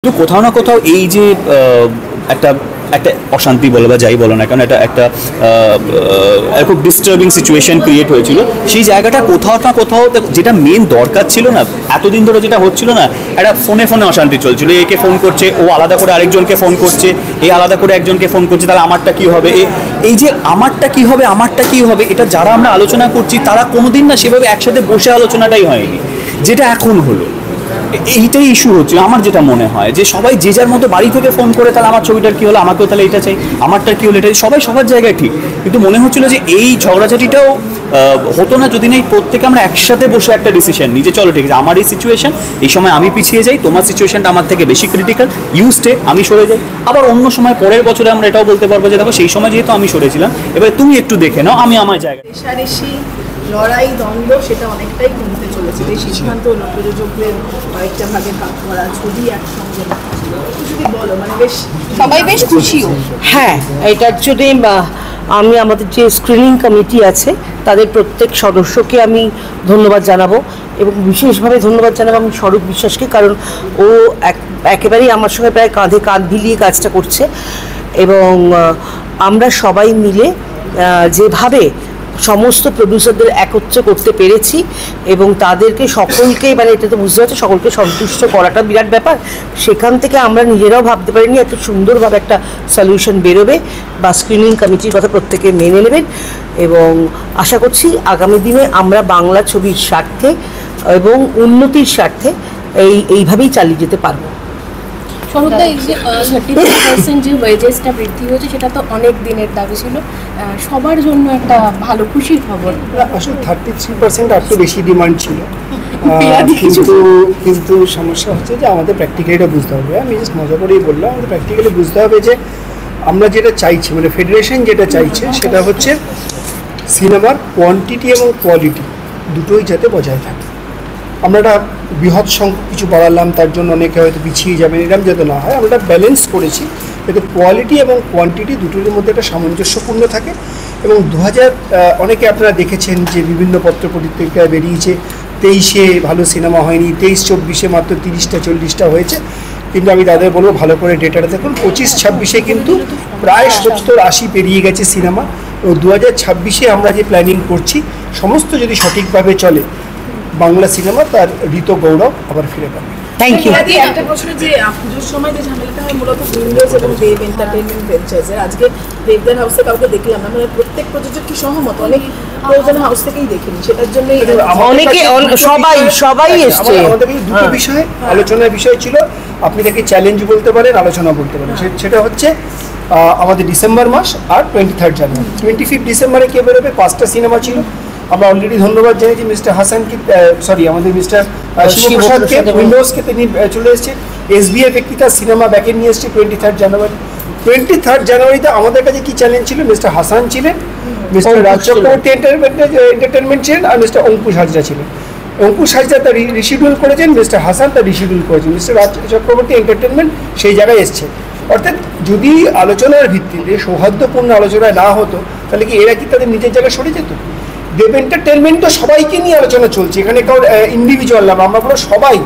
তো কোথাও না কোথাও এই যে একটা একটা অশান্তি বলো বা যাই বলো না কারণ এটা একটা খুব ডিস্টার্বিং সিচুয়েশন ক্রিয়েট হয়েছিল সেই জায়গাটা কোথাও না কোথাও যেটা মেন দরকার ছিল না এতদিন ধরে যেটা হচ্ছিল না একটা ফোনে ফোনে অশান্তি চলছিল একে ফোন করছে ও আলাদা করে আরেকজনকে ফোন করছে আলাদা করে একজনকে ফোন করছে তাহলে আমারটা কী হবে এই যে আমারটা কী হবে এটা যারা আমরা আলোচনা করছি তারা কোনোদিন না সেভাবে একসাথে বসে আলোচনাটাই হয়নি যেটা এখন হলো এইটাই ইস্যু হচ্ছে আমার যেটা মনে হয় যে সবাই যে যার মতো বাড়ি থেকে ফোন করে তাহলে আমার ছবিটার কী হলো আমাকেও তাহলে এটা চাই আমারটার কী হলো এটা সবাই সবার জায়গায় ঠিক কিন্তু মনে হচ্ছিল যে এই ঝগড়াঝাটিটাও হতো না যদি না এই প্রত্যেকে আমরা একসাথে বসে একটা ডিসিশন নিজে চলো ঠিক আছে আমার এই সিচুয়েশন এই সময় আমি পিছিয়ে যাই তোমার সিচুয়েশনটা আমার থেকে বেশি ক্রিটিক্যাল ইউ স্টে আমি সরে যাই আবার অন্য সময় পরের বছরে আমরা এটাও বলতে পারবো যে দেখো সেই সময় যেহেতু আমি সরেছিলাম এবার তুমি একটু দেখে নাও আমি আমার জায়গায় লড়াই দ্বন্দ্ব সেটা অনেকটাই কমতে চলেছে এই সিদ্ধান্ত হলো প্রযোজকদের কয়েকটা ভাগে ভাগ করা ছবি একসঙ্গে যদি বলো মানে বেশ সবাই বেশ খুশিও। হ্যাঁ, এটা অ্যাকচুয়ালি আমি আমাদের যে স্ক্রিনিং কমিটি আছে তাদের প্রত্যেক সদস্যকে আমি ধন্যবাদ জানাবো এবং বিশেষভাবে ধন্যবাদ জানাবো আমি স্বরূপ বিশ্বাসকে কারণ ও একেবারেই আমার সঙ্গে প্রায় কাঁধে কাঁধ মিলিয়ে কাজটা করছে এবং আমরা সবাই মিলে যেভাবে সমস্ত প্রডিউসারদের একত্র করতে পেরেছি এবং তাদেরকে সকলকে মানে এটা তো বুঝতে পারছি সকলকে সন্তুষ্ট করাটা বিরাট ব্যাপার সেখান থেকে আমরা নিজেরাও ভাবতে পারিনি এত সুন্দরভাবে একটা সলিউশন বেরোবে বা স্ক্রিনিং কমিটির কথা প্রত্যেকে মেনে নেবেন এবং আশা করছি আগামী দিনে আমরা বাংলা ছবির স্বার্থে এবং উন্নতির স্বার্থে এইভাবেই চালিয়ে যেতে পারবো। সরুদা এই যে 33% যে ওয়েজেসটা বৃদ্ধি হয়েছে সেটা তো অনেক দিনের দাবি ছিল সবার জন্য একটা ভালো খুশির খবর। আসলে 33% আর তো বেশি ডিমান্ড ছিল কিন্তু সমস্যা হচ্ছে যে আমাদের প্র্যাকটিক্যালিটা বুঝতে হবে আমি জাস্ট মজা করেই বললাম আমাদের প্র্যাকটিক্যালি বুঝতে হবে যে আমরা যেটা চাইছি মানে ফেডারেশন যেটা চাইছে সেটা হচ্ছে সিনেমার কোয়ান্টিটি এবং কোয়ালিটি দুটোই যাতে বজায় থাকে। আমরা একটা বৃহৎ সংখ্যক কিছু বাড়ালাম তার জন্য অনেকে হয়তো পিছিয়ে যাবেন এরকম যাতে না হয় আমরা ব্যালেন্স করেছি যাতে কোয়ালিটি এবং কোয়ান্টিটি দুটোর মধ্যে একটা সামঞ্জস্যপূর্ণ থাকে এবং 2000 অনেকে আপনারা দেখেছেন যে বিভিন্ন পত্রপত্রিকায় বেরিয়েছে 23-এ ভালো সিনেমা হয়নি 23-24-এ মাত্র 30টা 40টা হয়েছে কিন্তু আমি তাদের বলবো ভালো করে ডেটাটা দেখুন 25-26-এ কিন্তু প্রায় 70-80 পেরিয়ে গেছে সিনেমা এবং 2026-এ আমরা যে প্ল্যানিং করছি সমস্ত যদি সঠিকভাবে চলে বাংলা সিনেমা তার ঋত গৌরব আবার ফিরে পাবে। Thank you. একটা প্রশ্ন যে পুজোর সময় যে ঝামেলাটা হয় মূলত উইন্ডোজ এবং দেব এন্টারটেইনমেন্ট ভেঞ্চার্সের আজকে দেবদার হাউসে কাউকে দেখলাম না মানে প্রত্যেক প্রযোজক কি সহমত অনেক প্রয়োজন হাউস থেকেই দেখিনি সেটার জন্য অনেকে সবাই এসছে আমাদের দুটো বিষয়ে আলোচনার বিষয় ছিল আপনি তাকে চ্যালেঞ্জ বলতে পারেন আলোচনা বলতে পারেন সেটা হচ্ছে আমাদের ডিসেম্বর মাস আর 23 জানুয়ারি 25 ডিসেম্বরে কে বেরোবে 5টা সিনেমা ছিল আমরা অলরেডি ধন্যবাদ জানিয়েছি মিস্টার হাসানকে আমাদের মিস্টার শিবপ্রসাদকে উইন্ডোজকে তিনি চলে এসেছেন এসবিএফ একটি তার সিনেমা ব্যাকে নিয়ে এসেছে 23 জানুয়ারি 23 জানুয়ারিতে আমাদের কাছে কি চ্যালেঞ্জ ছিল মিস্টার হাসান ছিলেন মিস্টার রাজ চক্রবর্তী এন্টারটেনমেন্ট ছিলেন আর মিস্টার অঙ্কুশ হাজরা ছিলেন অঙ্কুশ হাজরা তার রিশিডিউল করেছেন মিস্টার হাসান তার রিশিডিউল করেছেন মিস্টার রাজ চক্রবর্তী এন্টারটেনমেন্ট সেই জায়গায় এসছে অর্থাৎ যদি আলোচনার ভিত্তিতে সৌহার্দ্যপূর্ণ আলোচনায় না হতো তাহলে কি এরা কি তাদের নিজের জায়গায় সরে যেত দেব এন্টারটেনমেন্ট তো সবাইকে নিয়ে আলোচনা চলছে এখানে কারোর ইন্ডিভিজুয়াল না আমরা পুরো সবাই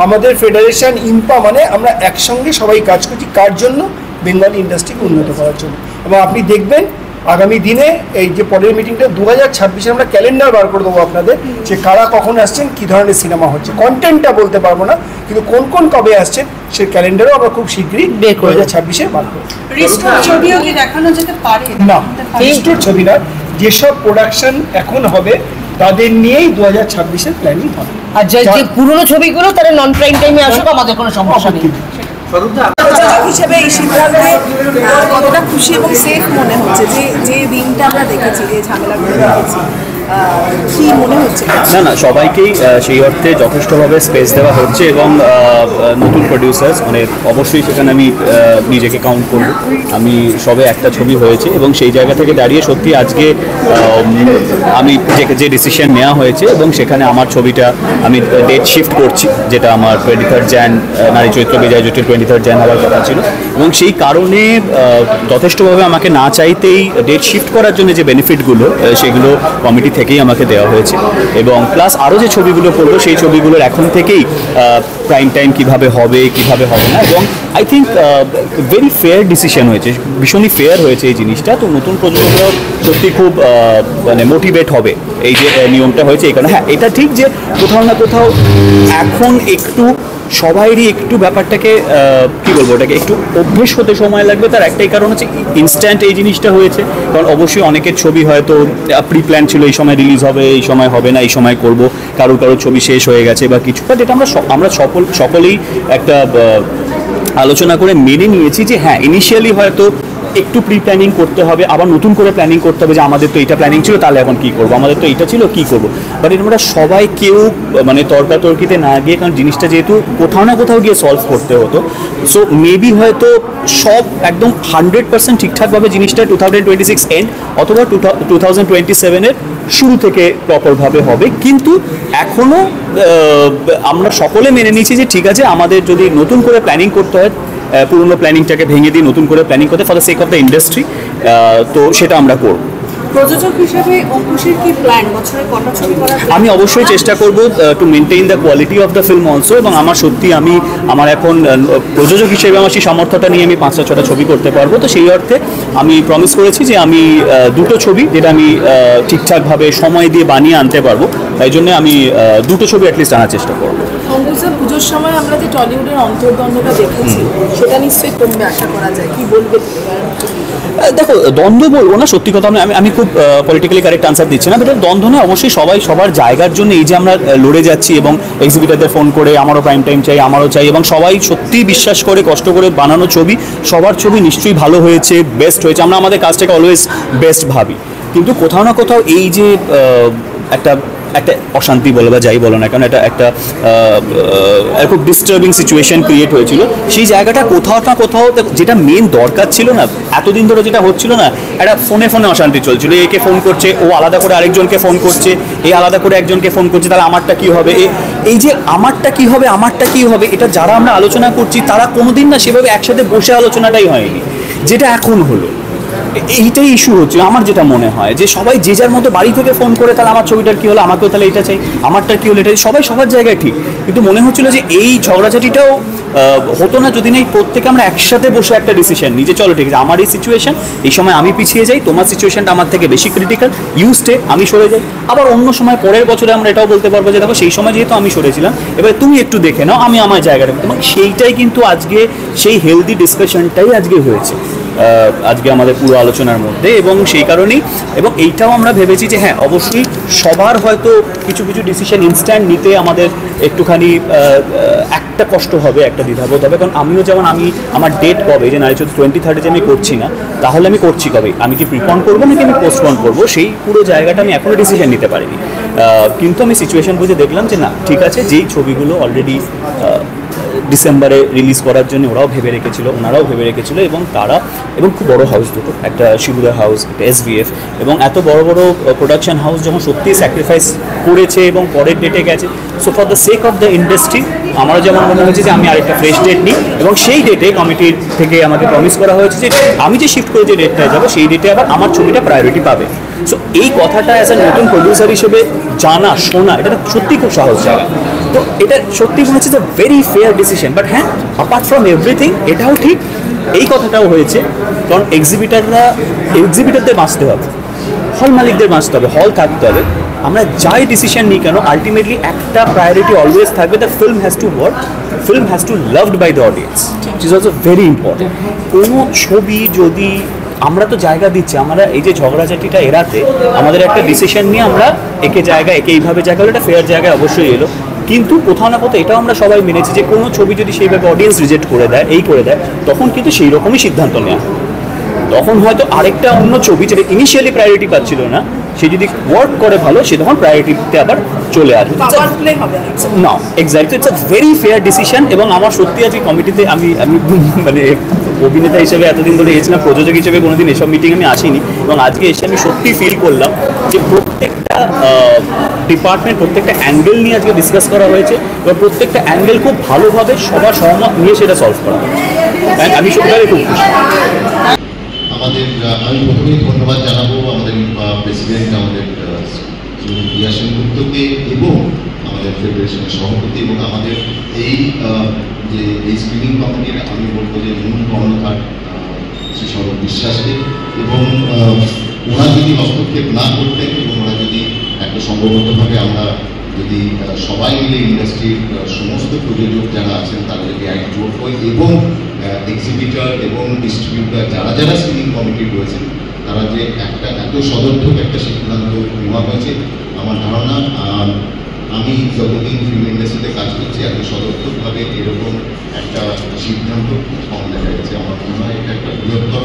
আমাদের ফেডারেশন ইম্পা মানে আমরা একসঙ্গে সবাই কাজ করছি কার জন্য বেঙ্গলি ইন্ডাস্ট্রিকে উন্নত করার জন্য এবং আপনি দেখবেন আগামী দিনে এই যে পরের মিটিংটা 2026-এ আমরা ক্যালেন্ডার বার করে দেবো আপনাদের যে কারা কখন আসছেন কী ধরনের সিনেমা হচ্ছে কন্টেন্টটা বলতে পারবো না কিন্তু কোন কবে আসছেন সেই ক্যালেন্ডারও আমরা খুব শীঘ্রই 2026-এ বার করবো না রিস্টোর ছবি না যেসব প্রোডাকশন এখন হবে তাদের নিয়েই 2026-এর প্ল্যানিং হবে আর যে পুরনো ছবিগুলো তারা নন প্রাইম টাইমে আসুক আমাদের কোনো সমস্যা নেই। হিসেবে এই সিদ্ধান্তে কতটা খুশি এবং সেফ মনে হচ্ছে যে দিনটা আমরা দেখেছি যে ঝামেলাগুলো দেখেছি কি মনে হচ্ছে না সবাইকেই সেই অর্থে যথেষ্টভাবে স্পেস দেওয়া হচ্ছে এবং নতুন প্রডিউসার্স মানে অবশ্যই সেখানে আমি নিজেকে কাউন্ট করব আমি সবে একটা ছবি হয়েছে এবং সেই জায়গা থেকে দাঁড়িয়ে সত্যি আজকে আমি যে ডিসিশন নেওয়া হয়েছে এবং সেখানে আমার ছবিটা আমি ডেট শিফট করছি যেটা আমার 23 jan নারী চৈত্র বিজয় জ্যোতির 23 jan হওয়ার কথা ছিল এবং সেই কারণে যথেষ্টভাবে আমাকে না চাইতেই ডেট শিফট করার জন্য যে বেনিফিটগুলো সেগুলো কমিটি থেকেই আমাকে দেওয়া হয়েছে, এবং প্লাস আরও যে ছবিগুলো করবো সেই ছবিগুলোর এখন থেকেই প্রাইম টাইম কীভাবে হবে না, এবং I think very fair decision হয়েছে, ভীষণই ফেয়ার হয়েছে এই জিনিসটা। তো নতুন প্রযোজকরাও সত্যি খুব মানে মোটিভেট হবে এই যে নিয়মটা হয়েছে এই কারণে। হ্যাঁ, এটা ঠিক যে কোথাও না কোথাও এখন একটু সবাইরই একটু ব্যাপারটাকে কী বলবো, ওটাকে একটু অভ্যেস হতে সময় লাগবে। তার একটাই কারণ হচ্ছে ইনস্ট্যান্ট এই জিনিসটা হয়েছে, কারণ অবশ্যই অনেকের ছবি হয়তো প্রি প্ল্যান ছিল, এই সময় রিলিজ হবে, এই সময় হবে না, এই সময় করব, কারোর ছবি শেষ হয়ে গেছে বা কিছু, বাট এটা আমরা সকলেই একটা আলোচনা করে মেনে নিয়েছি যে হ্যাঁ ইনিশিয়ালি হয়তো একটু প্রি প্ল্যানিং করতে হবে, আবার নতুন করে প্ল্যানিং করতে হবে যে আমাদের তো এইটা প্ল্যানিং ছিল, তাহলে এখন কী করবো, আমাদের তো এইটা ছিল কী করবো। বাট আমরা সবাই কেউ মানে তর্কাতর্কিতে না গিয়ে, কারণ জিনিসটা যেহেতু কোথাও না কোথাও গিয়ে সলভ করতে হতো, সো মেবি হয়তো সব একদম 100% ঠিকঠাকভাবে জিনিসটা 2026 এন্ড অথবা 2027-এর শুরু থেকে প্রপারভাবে হবে। কিন্তু এখনও আমরা সকলে মেনে নিচ্ছি যে ঠিক আছে, আমাদের যদি নতুন করে প্ল্যানিং করতে হয়, পুরোনো প্ল্যানিংটাকে ভেঙে দিয়ে নতুন করে প্ল্যানিং করতে for the sake of the industry, তো সেটা আমরা করব। প্রযোজক হিসেবে অঙ্কুশের কি প্ল্যান, বছরে কটা ছবি করার? আমি অবশ্যই চেষ্টা করব to maintain the quality of the film also, এবং আমার সত্যি আমার এখন প্রযোজক হিসেবে আমার সেই সামর্থ্যটা নিয়ে আমি 5-6টা ছবি করতে পারবো। তো সেই অর্থে আমি প্রমিস করেছি যে আমি 2টো ছবি যেটা আমি ঠিকঠাকভাবে সময় দিয়ে বানিয়ে আনতে পারবো, তাই জন্য আমি 2টো ছবি অ্যাটলিস্ট আনার চেষ্টা করবো। অঙ্কুশ, পুজোর সময় আমরা যে টলিউডের অন্তর্দ্বন্দ্বটা দেখেছি সেটা নিশ্চয়ই কমবে আশা করা যায়, কি বলবে? দেখো, দ্বন্দ্ব বলবো না, সত্যি কথা আমি খুব পলিটিক্যালি কারেক্ট আনসার দিচ্ছি না, বাট দ্বন্দ্ব না, অবশ্যই সবাই সবার জায়গার জন্য এই যে আমরা লড়ে যাচ্ছি, এবং এক্সিবিটারদের ফোন করে আমারও প্রাইম টাইম চাই, আমারও চাই, এবং সবাই সত্যিই বিশ্বাস করে কষ্ট করে বানানো ছবি, সবার ছবি নিশ্চয়ই ভালো হয়েছে, বেস্ট হয়েছে, আমরা আমাদের কাজটাকে অলওয়েজ বেস্ট ভাবি। কিন্তু কোথাও না কোথাও এই যে একটা অশান্তি বলো বা যাই বলো না কেন, একটা খুব ডিস্টার্বিং সিচুয়েশন ক্রিয়েট হয়েছিল, সেই জায়গাটা কোথাও না কোথাও যেটা মেন দরকার ছিল না, এতদিন ধরে যেটা হচ্ছিল না, একটা ফোনে অশান্তি চলছিল, একে ফোন করছে, ও আলাদা করে আরেকজনকে ফোন করছে, এ আলাদা করে একজনকে ফোন করছে, তাহলে আমারটা কী হবে, এই যে আমারটা কী হবে, এটা যারা আমরা আলোচনা করছি তারা কোনোদিন না সেভাবে একসাথে বসে আলোচনাটাই হয়নি, যেটা এখন হলো। এইটাই ইস্যু হচ্ছে আমার যেটা মনে হয়, যে সবাই যে যার মতো বাড়ি থেকে ফোন করে, তাহলে আমার ছবিটার কী হলো, আমাকেও তাহলে এটা চাই, আমারটার কী হলো এটা, সবাই সবার জায়গায় ঠিক, কিন্তু মনে হচ্ছিল যে এই ঝগড়াঝাটিটাও হতো না যদি না প্রত্যেকে আমরা একসাথে বসে একটা ডিসিশন নিই যে চলো ঠিক আছে, আমার এই সিচুয়েশন, এই সময় আমি পিছিয়ে যাই, তোমার সিচুয়েশনটা আমার থেকে বেশি ক্রিটিক্যাল, ইউ স্টে, আমি সরে যাই। আবার অন্য সময় পরের বছরে আমরা এটাও বলতে পারবো যে দেখো সেই সময় যেহেতু আমি সরেছিলাম, এবার তুমি একটু দেখে নাও, আমি আমার জায়গাটা, এবং সেইটাই কিন্তু আজকে সেই হেলদি ডিসকাশনটাই আজকে হয়েছে আজকে আমাদের পুরো আলোচনার মধ্যে, এবং সেই কারণেই, এবং এইটাও আমরা ভেবেছি যে হ্যাঁ অবশ্যই সবার হয়তো কিছু ডিসিশন ইনস্ট্যান্ট নিতে আমাদের একটুখানি একটা কষ্ট হবে, একটা দ্বিধাবোধ হবে, কারণ আমিও যেমন আমার ডেট কবে যে নারী 23rd যে আমি করছি না, তাহলে আমি করছি কবে, আমি কি প্রিপন করবো নাকি আমি পোস্টপন করবো, সেই পুরো জায়গাটা আমি এখনও ডিসিশন নিতে পারিনি। কিন্তু আমি সিচুয়েশন বুঝে দেখলাম যে না ঠিক আছে, যেই ছবিগুলো অলরেডি ডিসেম্বরে রিলিজ করার জন্য ওনারাও ভেবে রেখেছিল, এবং খুব বড় হাউস দুটো, একটা শিবুদা হাউস, একটা SVF, এবং এত বড় প্রোডাকশন হাউস যখন সত্যিই স্যাক্রিফাইস করেছে এবং পরের ডেটে গেছে, so for the sake of the industry আমারও যেমন মনে হয়েছে যে আমি আরেকটা ফ্রেশ ডেট নিই, এবং সেই ডেটে কমিটির থেকে আমাকে প্রমিস করা হয়েছে যে আমি যে শিফট করে যে ডেটটায় যাবো সেই ডেটে আবার আমার ছবিটা প্রায়োরিটি পাবে। সো এই কথাটা অ্যাজ এ নতুন প্রডিউসার হিসেবে জানা শোনা, এটা সত্যি খুব সহজ জায়গা, তো এটা সত্যি মনে হচ্ছে ভেরি ফেয়ার ডিসিশন। বাট হ্যাঁ, অ্যাপার্ট ফ্রম এভরিথিং এটাও ঠিক, এই কথাটাও হয়েছে, কারণ এক্সিবিটারদের বাঁচতে হবে, হল মালিকদের বাঁচতে হবে, হল থাকতে হবে, আমরা যাই ডিসিশন নিই কেন আলটিমেটলি একটা প্রায়োরিটি অলওয়েজ থাকবে, the film has to work, film has to loved by the audience, it is also very important. কোনো ছবি যদি আমরা তো জায়গা দিচ্ছি, আমরা এই যে ঝগড়াঝাটিটা এড়াতে আমাদের একটা ডিসিশন নিয়ে আমরা একে এইভাবে জায়গা হলো, এটা ফেয়ার জায়গায় অবশ্যই এলো, কিন্তু কোথাও না কোথাও এটাও আমরা সবাই মেনেছি যে কোনো ছবি যদি সেইভাবে অডিয়েন্স রিজেক্ট করে দেয়, তখন কিন্তু সেই রকমই সিদ্ধান্ত নেওয়া, তখন হয়তো আরেকটা অন্য ছবি যেটা ইনিশিয়ালি প্রায়োরিটি পাচ্ছিল না, সে যদি ওয়ার্ক করে ভালো, সে তখন প্রায়োরিটিতে আবার চলে আসবে না। Exactly, it's a very fair decision, এবং আমার সত্যি আজকে কমিটিতে আমি মানে অভিনেতা হিসেবে এতদিন ধরে এসেছিলাম, প্রযোজক হিসেবে কোনোদিন এসব মিটিং আমি আসিনি, এবং আজকে এসে আমি সত্যি ফিল করলাম যে প্রত্যেকটা ডিপার্টমেন্ট, প্রত্যেকটা অ্যাঙ্গেল নিয়ে আজকে ডিসকাস করা হয়েছে, এবং প্রত্যেকটা অ্যাঙ্গেল খুব ভালোভাবে সবার সহমত নিয়ে সেটা সলভ করা হয়েছে, আমি সত্যি খুব খুশি। আমি প্রথমেই ধন্যবাদ জানাবো আমাদের প্রেসিডেন্ট, আমাদের রিয়া সেনগুপ্তকে এবং আমাদের ফেডারেশনের সভাপতি এবং আমাদের এই যে এই স্ক্রিনিং কমিটির আমি বলবো যে মূল কর্ণধার শ্রী সৌরভ বিশ্বাসকে, এবং ওরা যদি হস্তক্ষেপ না করতেন এবং ওরা যদি একটা সম্ভবতভাবে আমরা যদি সবাই মিলে ইন্ডাস্ট্রির সমস্ত প্রযোজক যারা আছেন তারা যদি একজোট হয় এবং এক্সিবিটর এবং ডিস্ট্রিবিউটার যারা যারা স্ক্রিনিং কমিটি রয়েছে তারা যে একটা এত সদর্থক একটা সিদ্ধান্ত নেওয়া হয়েছে, আমার ধারণা আমি যতদিন ফিল্ম ইন্ডাস্ট্রিতে কাজ করছি এত সদর্থকভাবে এরকম একটা সিদ্ধান্ত কম দেখা গেছে। আমার মনে হয় এটা একটা বৃহত্তর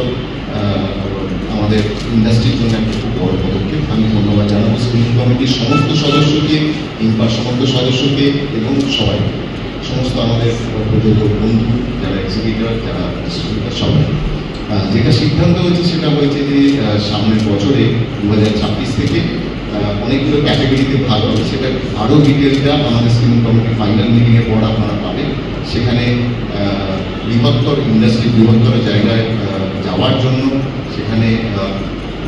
আমাদের ইন্ডাস্ট্রির জন্য একটা খুব বড় পদক্ষেপ। আমি ধন্যবাদ জানাবো স্ক্রিনিং কমিটির সমস্ত সদস্যকে, ইনপার সমস্ত সদস্যকে এবং সবাই, সমস্ত আমাদের প্রযোজক বন্ধু যারা এক্সিবিটর যারা ডিস্ট্রিবিউটর সবাই। যেটা সিদ্ধান্ত হয়েছে সেটা হয়েছে যে সামনের বছরে 2026 থেকে অনেকগুলো ক্যাটাগরিতে ভাগ হবে। সেটা আরও ডিটেলটা আমাদের স্ক্রিনিং কমিটির ফাইনাল মিটিংয়ের পর আপনারা পাবেন। সেখানে বৃহত্তর ইন্ডাস্ট্রি বৃহত্তর জায়গায় যাওয়ার জন্য সেখানে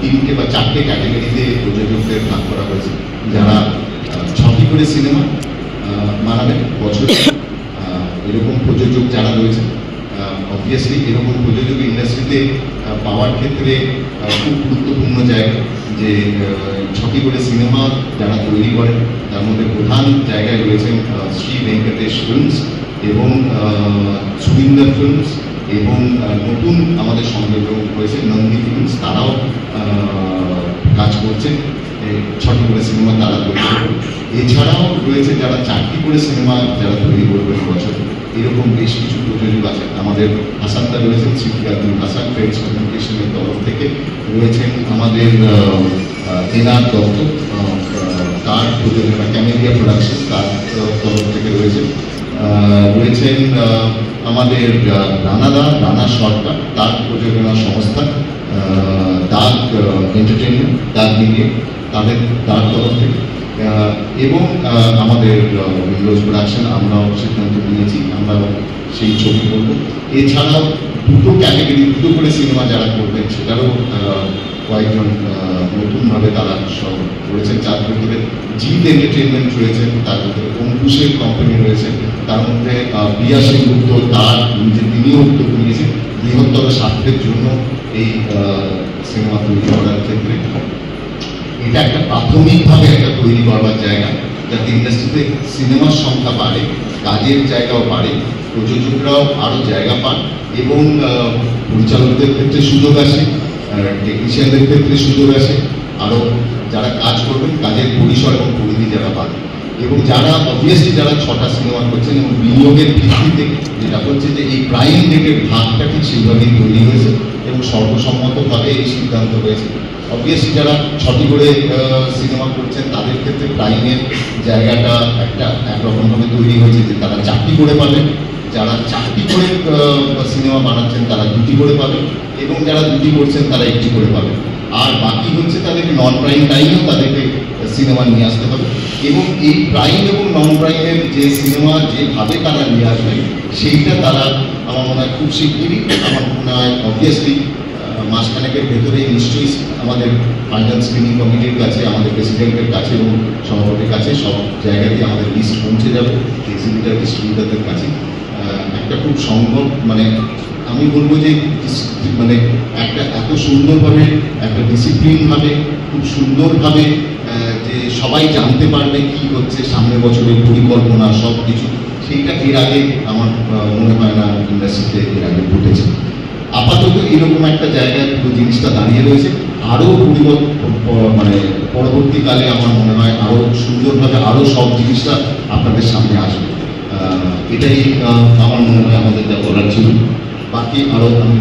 3টে বা 4টে ক্যাটাগরিতে প্রযোজকদের ভাগ করা হয়েছে। যারা 6টি করে সিনেমা বানাবেন বছরে, এরকম প্রযোজক যারা রয়েছে, অবভিয়াসলি এরকম প্রযোজক ইন্ডাস্ট্রিতে পাওয়ার ক্ষেত্রে খুব গুরুত্বপূর্ণ জায়গা। যে 6টি করে সিনেমা যারা তৈরি করেন তার মধ্যে প্রধান জায়গায় রয়েছেন শ্রী ভেঙ্কটেশ ফিল্মস এবং সুরিন্দর ফিল্মস এবং নতুন আমাদের সঙ্গে রয়েছে নন্দী ফিল্মস, তারাও কাজ করছেন 6টি করে সিনেমা তারা তৈরি করবেন। এছাড়াও রয়েছে যারা 4টি করে সিনেমা যারা তৈরি করবেন বছর, এরকম বেশ কিছু প্রযোজক আছে। আমাদের হাসানদা রয়েছেন সিদ্দিকুল হাসান ফ্রেন্ডস কমিউনিকেশনের তরফ থেকে, রয়েছেন আমাদের এনার দত্ত তার প্রযোজনা ক্যামেলিয়া প্রোডাকশন তার তরফ থেকে রয়েছেন আমাদের রানা সরকার তার প্রযোজনা সংস্থা দাগ এন্টারটেনমেন্ট দাগ মিডিয়া তার তরফ থেকে, এবং আমাদের উইন্ডোজ প্রোডাকশন আমরাও সিদ্ধান্ত নিয়েছি আমরাও সেই ছবি করব। এছাড়াও 2টো ক্যাটাগরি 2টো করে সিনেমা যারা করবেন সেটারও কয়েকজন নতুনভাবে তারা সব করেছেন। যার ভিতরে জিৎ এন্টারটেনমেন্ট রয়েছেন, তার ভিতরে অঙ্কুশের কোম্পানি রয়েছে, তার মধ্যে রিয়া সেনগুপ্ত তার তিনিও উদ্যোগ নিয়েছেন বৃহত্তর স্বার্থের জন্য এই সিনেমা তৈরি করার ক্ষেত্রে। এটা একটা প্রাথমিকভাবে একটা তৈরি করবার জায়গা যাতে ইন্ডাস্ট্রিতে সিনেমার সংখ্যা বাড়ে, কাজের জায়গাও বাড়ে, প্রযোজকরাও আরও জায়গা পান এবং পরিচালকদের ক্ষেত্রে সুযোগ আসে, টেকনিশিয়ানদের ক্ষেত্রে সুযোগ আসে, আরও যারা কাজ করবেন কাজের পরিসর এবং পরিধি যারা পান, এবং যারা অবভিয়াসলি যারা 6টা সিনেমা করছেন এবং বিনিয়োগের ভিত্তিতে যেটা হচ্ছে যে এই প্রাইম ডেটের ভাগটা ঠিক সেইভাবেই তৈরি হয়েছে এবং সর্বসম্মতভাবে এই সিদ্ধান্ত হয়েছে। অবভিয়াসলি যারা 6টি করে সিনেমা করছেন তাদের ক্ষেত্রে প্রাইমের জায়গাটা একটা একরকমভাবে তৈরি হয়েছে যে তারা 4টি করে পাবেন, যারা 4টি করে সিনেমা বানাচ্ছেন তারা 2টি করে পাবেন এবং যারা 2টি করছেন তারা 1টি করে পাবেন। আর বাকি হচ্ছে তাদেরকে নন প্রাইম টাইমেও তাদেরকে সিনেমা নিয়ে আসতে হবে এবং এই প্রাইম এবং নন প্রাইমের যে সিনেমা যেভাবে তারা নিয়ে আসবেন সেইটা তারা আমার মনে হয় খুব শিগগিরই, আমার মনে হয় অবভিয়াসলি মাসখানেকের ভেতরেই নিশ্চয়ই আমাদের ফাইনাল স্ক্রিনিং কমিটির কাছে, আমাদের প্রেসিডেন্টের কাছে এবং সভাপতির কাছে সব জায়গাতেই আমাদের লিস্ট পৌঁছে যাবে এক্সিবিটার ডিস্ট্রিবিউটারদের কাছে। একটা খুব সম্ভব মানে আমি বলবো যে মানে একটা এত সুন্দরভাবে একটা ডিসিপ্লিনভাবে খুব সুন্দরভাবে যে সবাই জানতে পারবে কি হচ্ছে সামনের বছরের পরিকল্পনা সব কিছু, সেইটা এর আগে আমার মনে হয় না ইন্ডাস্ট্রিতে এর আগে ঘটেছে। আপাতত এরকম একটা জায়গায় পুরো জিনিসটা দাঁড়িয়ে রয়েছে। আরও মানে পরবর্তীকালে আমার মনে হয় আরও সুন্দরভাবে আরও সব জিনিসটা আপনাদের সামনে আসবে। এটাই আমার মনে হয় আমাদের যা বলার ছিল। বাকি আরও আমি